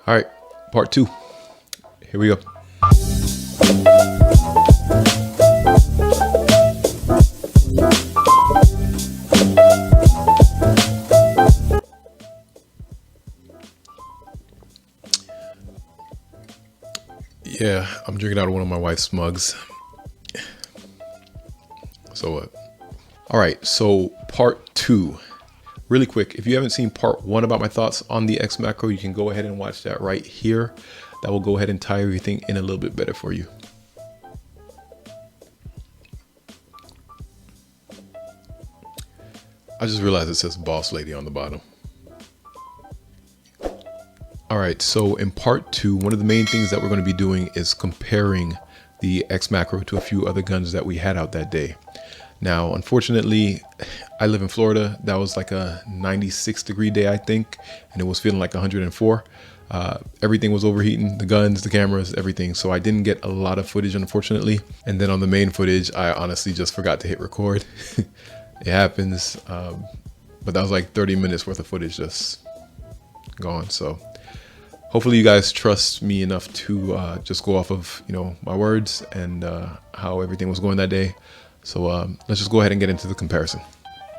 All right, part 2. Here we go. Yeah, I'm drinking out of one of my wife's mugs. So what? All right, so part 2. Really quick, if you haven't seen part 1 about my thoughts on the X Macro, you can go ahead and watch that right here. That will go ahead and tie everything in a little bit better for you. I just realized it says Boss Lady on the bottom. All right, so in part 2, one of the main things that we're going to be doing is comparing the X Macro to a few other guns that we had out that day. Now, unfortunately, I live in Florida. That was like a 96-degree day, I think, and it was feeling like 104. Everything was overheating, the guns, the cameras, everything. So I didn't get a lot of footage, unfortunately. And then on the main footage, I honestly just forgot to hit record. It happens. But that was like 30 minutes worth of footage just gone. So hopefully you guys trust me enough to just go off of, my words and how everything was going that day. So let's just go ahead and get into the comparison.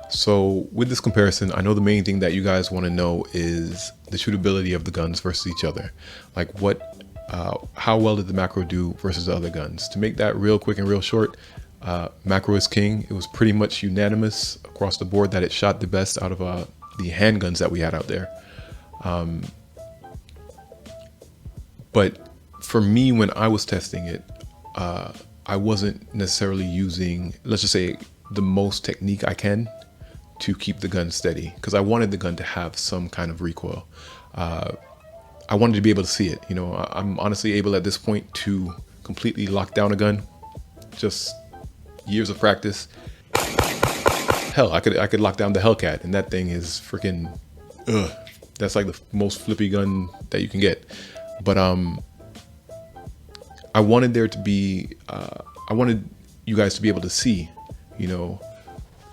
So with this comparison, I know the main thing that you guys want to know is the shootability of the guns versus each other. Like how well did the Macro do versus the other guns? To make that real quick and real short, Macro is king. It was pretty much unanimous across the board that it shot the best out of the handguns that we had out there. But for me, when I was testing it, I wasn't necessarily using, let's just say, the most technique I can to keep the gun steady, because I wanted the gun to have some kind of recoil. I wanted to be able to see it. I'm honestly able at this point to completely lock down a gun. Just years of practice. Hell, I could lock down the Hellcat, and that thing is freaking, that's like the most flippy gun that you can get. But I wanted there to be, I wanted you guys to be able to see,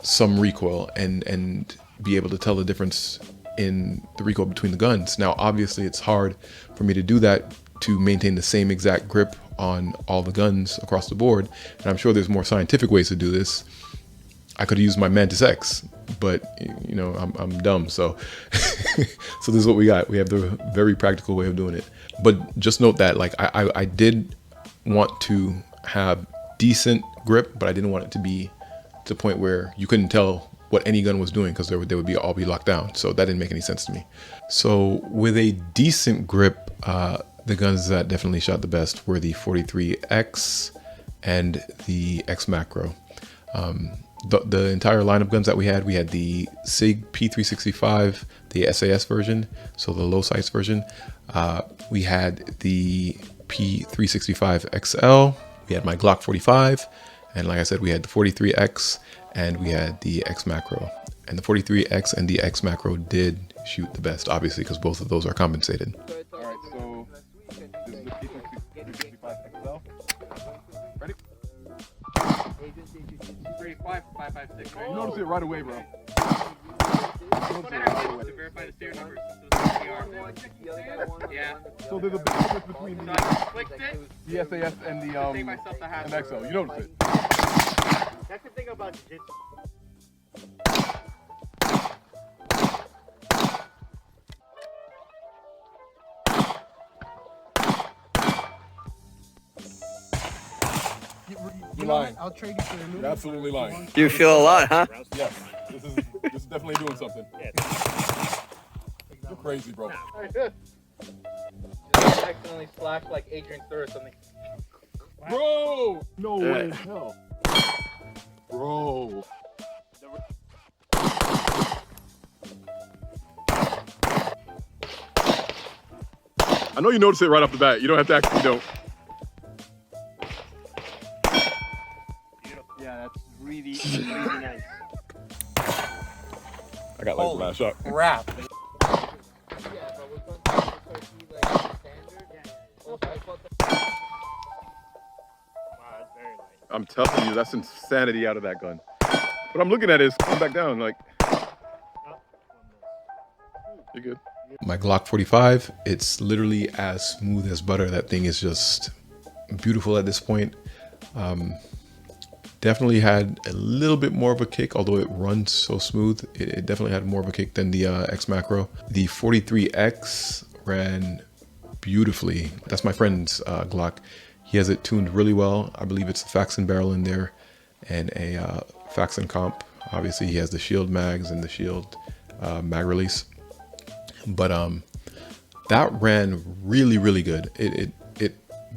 some recoil and be able to tell the difference in the recoil between the guns. Now, obviously, it's hard for me to do that, to maintain the same exact grip on all the guns across the board. And I'm sure there's more scientific ways to do this. I could have used my Mantis X, but I'm dumb. So, so this is what we got. We have the very practical way of doing it. But just note that, like, I did want to have decent grip, but I didn't want it to be to the point where you couldn't tell what any gun was doing, because they would all be locked down. So that didn't make any sense to me. So with a decent grip, the guns that definitely shot the best were the 43X and the X Macro. The entire line of guns that we had the Sig P365, the SAS version, so the low sights version. We had the P365 XL, we had my Glock 45, and like I said, we had the 43X, and we had the X Macro. And the 43X and the X Macro did shoot the best, obviously, because both of those are compensated. All right, so this is the P365 XL. Ready? 556, right? You notice it right away, bro. Yeah. So there's a big difference between the SAS and the XL. You notice it. That's the thing about jiu-jitsu. You're lying. I'll trade you for a new. You're absolutely lying. You feel a lot, huh? Yes. This is definitely doing something. You're crazy, bro. Just accidentally slashed like Adrian Thur or something. Bro! No way in hell. Bro. I know you notice it right off the bat. You don't have to actually know. Yeah, that's really, really nice. I got like the last shot. Crap. I'm telling you, that's insanity out of that gun. But I'm looking at it, it's coming back down, like. You're good. My Glock 45, it's literally as smooth as butter. That thing is just beautiful at this point. Definitely had a little bit more of a kick, although it runs so smooth. It definitely had more of a kick than the X Macro. The 43X ran beautifully. That's my friend's Glock. He has it tuned really well. I believe it's a Faxon barrel in there and a Faxon comp. Obviously he has the shield mags and the shield mag release. But that ran really good. It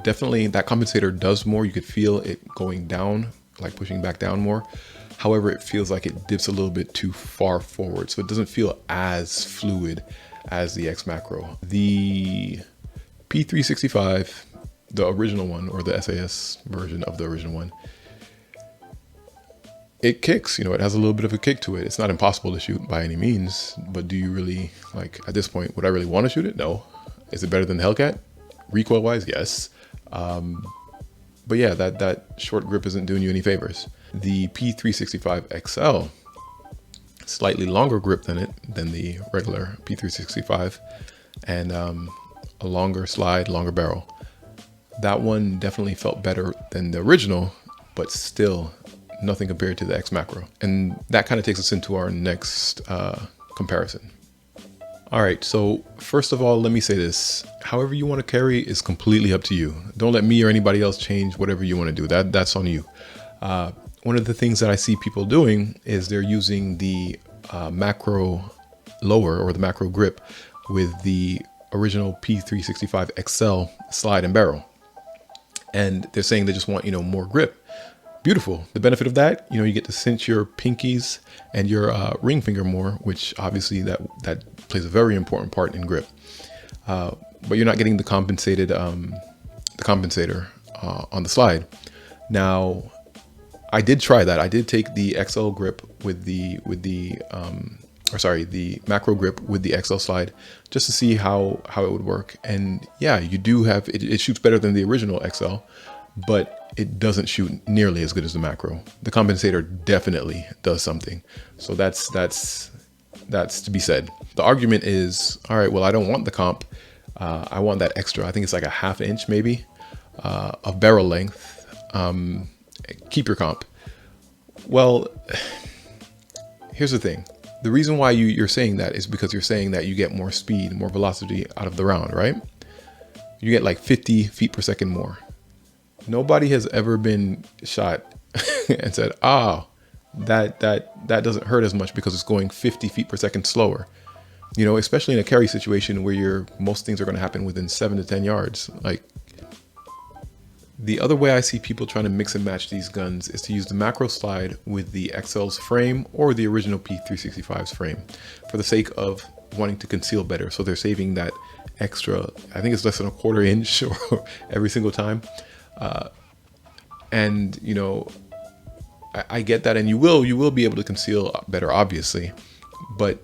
definitely, that compensator does more. You could feel it going down, like pushing back down more. However, it feels like it dips a little bit too far forward, so it doesn't feel as fluid as the X Macro. The P365, the original one, or the SAS version of the original one, it kicks, you know, it has a little bit of a kick to it. It's not impossible to shoot by any means, but do you really, like, at this point, would I really want to shoot it? No. Is it better than the Hellcat? Recoil wise, yes. But yeah, that short grip isn't doing you any favors. The P365 XL, slightly longer grip than the regular P365, and a longer slide, longer barrel. That one definitely felt better than the original, but still nothing compared to the X Macro. And that kind of takes us into our next comparison. All right, so first of all, let me say this. However you want to carry is completely up to you. Don't let me or anybody else change whatever you want to do. That's on you. One of the things that I see people doing is they're using the macro lower, or the macro grip, with the original P365 XL slide and barrel. And they're saying they just want, you know, more grip. Beautiful. The benefit of that, you know, you get to cinch your pinkies and your ring finger more, which obviously that plays a very important part in grip. But you're not getting the compensator on the slide. Now, I did try that. I did take the XL grip with the macro grip with the XL slide, just to see how it would work. And yeah, you do have it shoots better than the original XL, but it doesn't shoot nearly as good as the macro. The compensator definitely does something. So that's to be said. The argument is, all right, well, I don't want the comp. I want that extra. I think it's like a ½ inch maybe of barrel length. Keep your comp. Well, here's the thing. The reason why you're saying that is because you're saying that you get more speed, more velocity out of the round, right? You get like 50 feet per second more. Nobody has ever been shot and said, that doesn't hurt as much because it's going 50 feet per second slower. You know, especially in a carry situation where most things are going to happen within 7 to 10 yards. Like, the other way I see people trying to mix and match these guns is to use the macro slide with the XL's frame or the original P365's frame for the sake of wanting to conceal better. So they're saving that extra, I think it's less than ½ inch or every single time. And you know, I get that, and you will be able to conceal better, obviously, but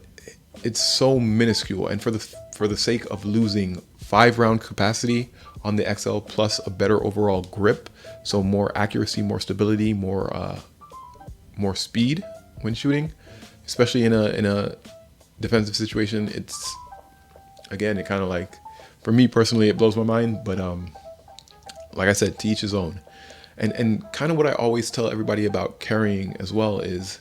it's so minuscule. And for the sake of losing 5-round capacity on the XL plus a better overall grip, so more accuracy, more stability, more speed when shooting, especially in a defensive situation, it's, again, it kind of, like, for me personally, it blows my mind. But like I said, to each his own. And kind of what I always tell everybody about carrying as well is,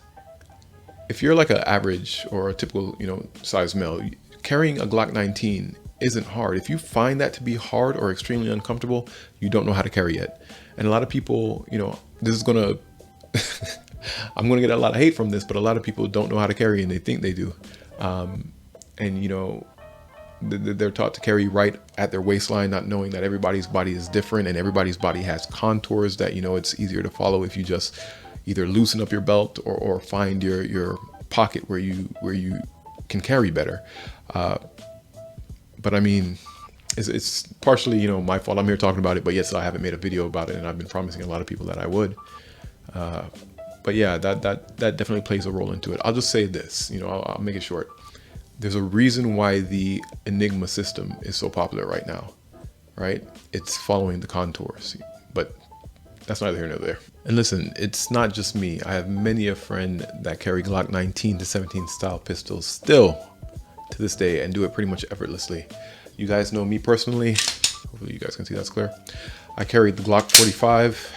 if you're like an average or a typical, you know, size male, carrying a Glock 19 isn't hard. If you find that to be hard or extremely uncomfortable, you don't know how to carry yet. And a lot of people, you know, this is gonna I'm gonna get a lot of hate from this, but a lot of people don't know how to carry and they think they do. And you know, they're taught to carry right at their waistline, not knowing that everybody's body is different and everybody's body has contours that, you know, it's easier to follow if you just either loosen up your belt or find your pocket where you can carry better. But I mean, it's partially, you know, my fault. I'm here talking about it, but yes, I haven't made a video about it, and I've been promising a lot of people that I would. But yeah, that definitely plays a role into it. I'll just say this, you know, I'll make it short. There's a reason why the Enigma system is so popular right now, right? It's following the contours, but that's neither here nor there. And listen, it's not just me. I have many a friend that carry Glock 19 to 17 style pistols still, to to this day and do it pretty much effortlessly. You guys know me personally. Hopefully you guys can see that's clear. I carried the Glock 45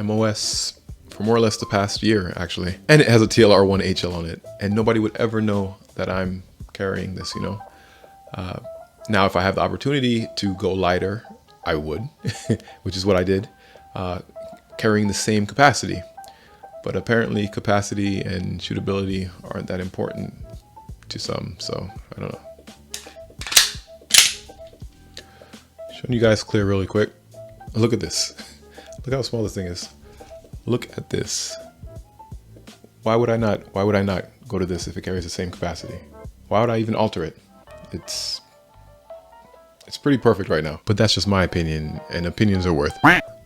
MOS for more or less the past year, actually. And it has a TLR1 HL on it. And nobody would ever know that I'm carrying this, you know. Now, if I have the opportunity to go lighter, I would, which is what I did, carrying the same capacity. But apparently capacity and shootability aren't that important to some, so I don't know. Showing you guys clear really quick. Look at this. Look how small this thing is. Look at this. Why would I not go to this if it carries the same capacity? Why would I even alter it? It's pretty perfect right now, but that's just my opinion, and opinions are worth.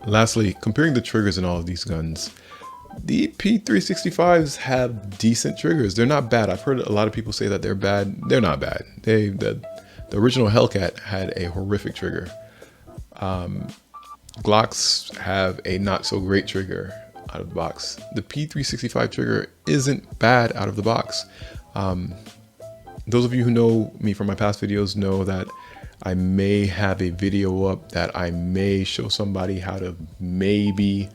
Lastly, comparing the triggers in all of these guns, the P365s have decent triggers. They're not bad. I've heard a lot of people say that they're bad. They're not bad. The original Hellcat had a horrific trigger. Glocks have a not so great trigger out of the box. The P365 trigger isn't bad out of the box. Those of you who know me from my past videos know that I may have a video up that I may show somebody how to maybe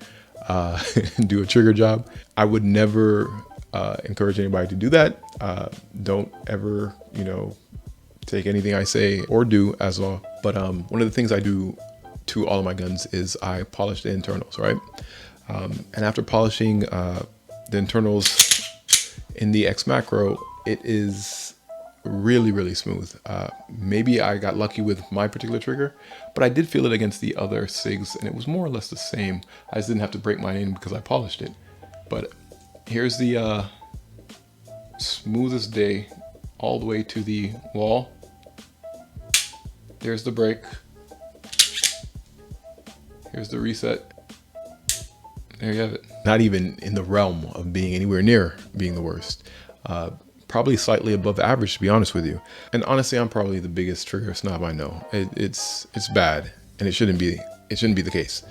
do a trigger job. I would never encourage anybody to do that. Don't ever, you know, take anything I say or do as law. But one of the things I do to all of my guns is I polish the internals, right? And after polishing the internals in the xmacro, it is really smooth. Maybe I got lucky with my particular trigger, but I did feel it against the other SIGs and it was more or less the same. I just didn't have to break mine in because I polished it. But here's the smoothest day all the way to the wall. There's the break. Here's the reset. There you have it. Not even in the realm of being anywhere near being the worst. Probably slightly above average, to be honest with you. And honestly, I'm probably the biggest trigger snob I know. It's bad, and it shouldn't be the case.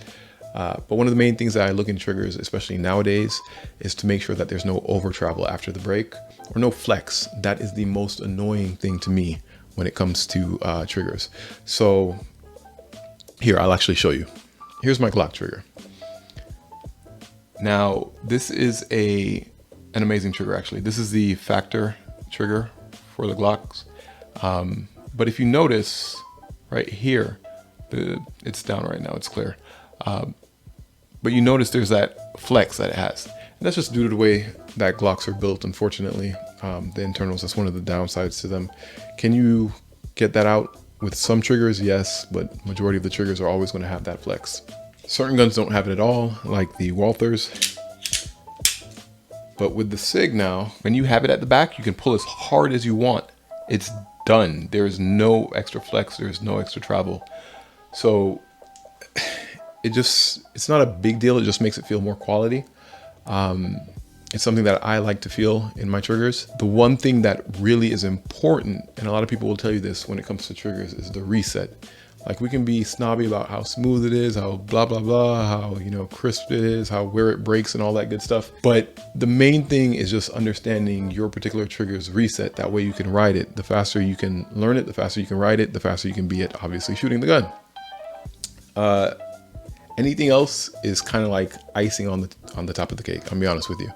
But one of the main things that I look in triggers, especially nowadays, is to make sure that there's no over travel after the break or no flex. That is the most annoying thing to me when it comes to triggers. So here, I'll actually show you. Here's my Glock trigger. Now, this is an amazing trigger, actually. This is the factor trigger for the Glocks. But if you notice right here, it's down right now, it's clear. But you notice there's that flex that it has. And that's just due to the way that Glocks are built, unfortunately. The internals, that's one of the downsides to them. Can you get that out with some triggers? Yes, but majority of the triggers are always going to have that flex. Certain guns don't have it at all, like the Walthers. But with the Sig now, when you have it at the back, you can pull as hard as you want. It's done. There's no extra flex, there's no extra travel. So it's not a big deal, it just makes it feel more quality. It's something that I like to feel in my triggers. The one thing that really is important, and a lot of people will tell you this when it comes to triggers, is the reset. Like, we can be snobby about how smooth it is, how blah, blah, blah, how, you know, crisp it is, how where it breaks and all that good stuff. But the main thing is just understanding your particular trigger's reset. That way you can ride it. The faster you can learn it, the faster you can ride it, the faster you can be at obviously shooting the gun. Anything else is kind of like icing on the top of the cake, I'll be honest with you.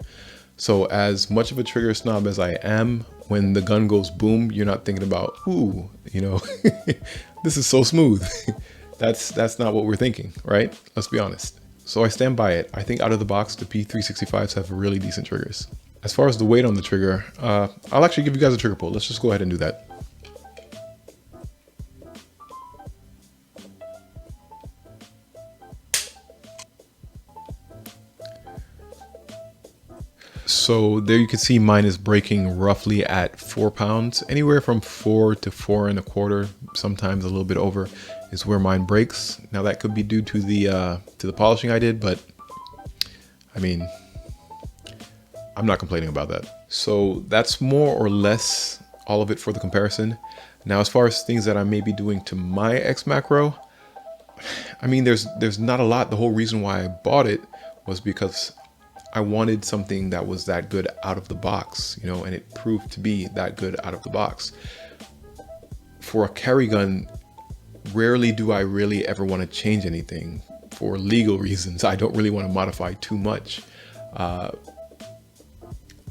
So as much of a trigger snob as I am, when the gun goes boom, you're not thinking about, ooh, you know, this is so smooth. That's not what we're thinking, right? Let's be honest. So I stand by it. I think out of the box, the P365s have really decent triggers. As far as the weight on the trigger, I'll actually give you guys a trigger pull. Let's just go ahead and do that. So there you can see mine is breaking roughly at 4 pounds, anywhere from 4 to 4 1/4, sometimes a little bit over is where mine breaks. Now that could be due to the polishing I did, but I mean, I'm not complaining about that. So that's more or less all of it for the comparison. Now, as far as things that I may be doing to my xmacro, I mean, there's not a lot. The whole reason why I bought it was because I wanted something that was that good out of the box, you know, and it proved to be that good out of the box. for a carry gun, rarely do I really ever want to change anything for legal reasons. I don't really want to modify too much.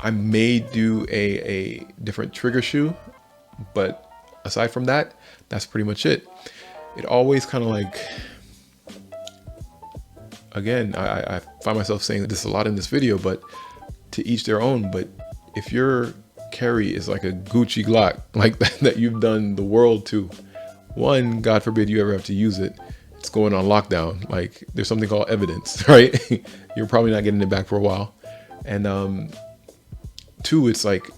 I may do a different trigger shoe, but aside from that, that's pretty much it. It always kind of like, again, I find myself saying this a lot in this video, but to each their own. But if your carry is like a Gucci Glock, like that you've done the world to, one, God forbid you ever have to use it, it's going on lockdown. Like, there's something called evidence, right? You're probably not getting it back for a while. And two, it's like,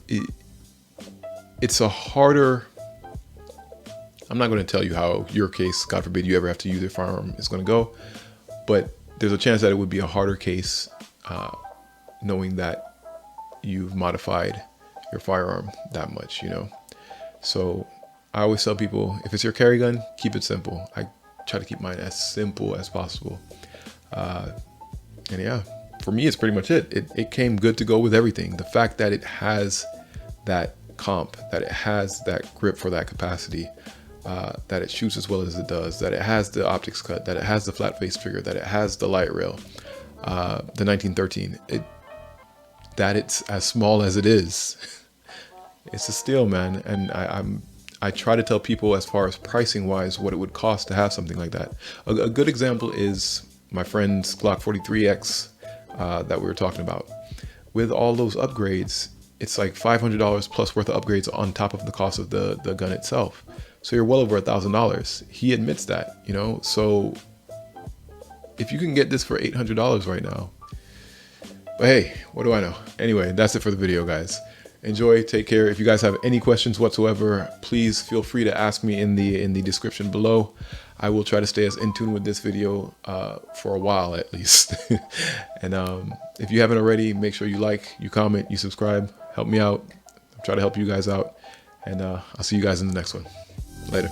it's a harder, I'm not going to tell you how your case, God forbid you ever have to use your firearm, is going to go, but there's a chance that it would be a harder case, knowing that you've modified your firearm that much, you know? So I always tell people, if it's your carry gun, keep it simple. I try to keep mine as simple as possible. And yeah, for me, it's pretty much it. It came good to go with everything. The fact that it has that comp, that it has that grip for that capacity, that it shoots as well as it does, that it has the optics cut, that it has the flat face trigger, that it has the light rail, the 1913, that it's as small as it is, it's a steal, man. And I try to tell people, as far as pricing wise, what it would cost to have something like that. A good example is my friend's Glock 43X that we were talking about. With all those upgrades, it's like $500 plus worth of upgrades on top of the cost of the gun itself. So you're well over $1,000. He admits that, you know. So if you can get this for $800 right now, but hey, what do I know? Anyway, that's it for the video, guys. Enjoy, take care. If you guys have any questions whatsoever, please feel free to ask me in the description below. I will try to stay as in tune with this video for a while at least. And if you haven't already, make sure you like, you comment, you subscribe. Help me out. I'll try to help you guys out. And I'll see you guys in the next one. Later.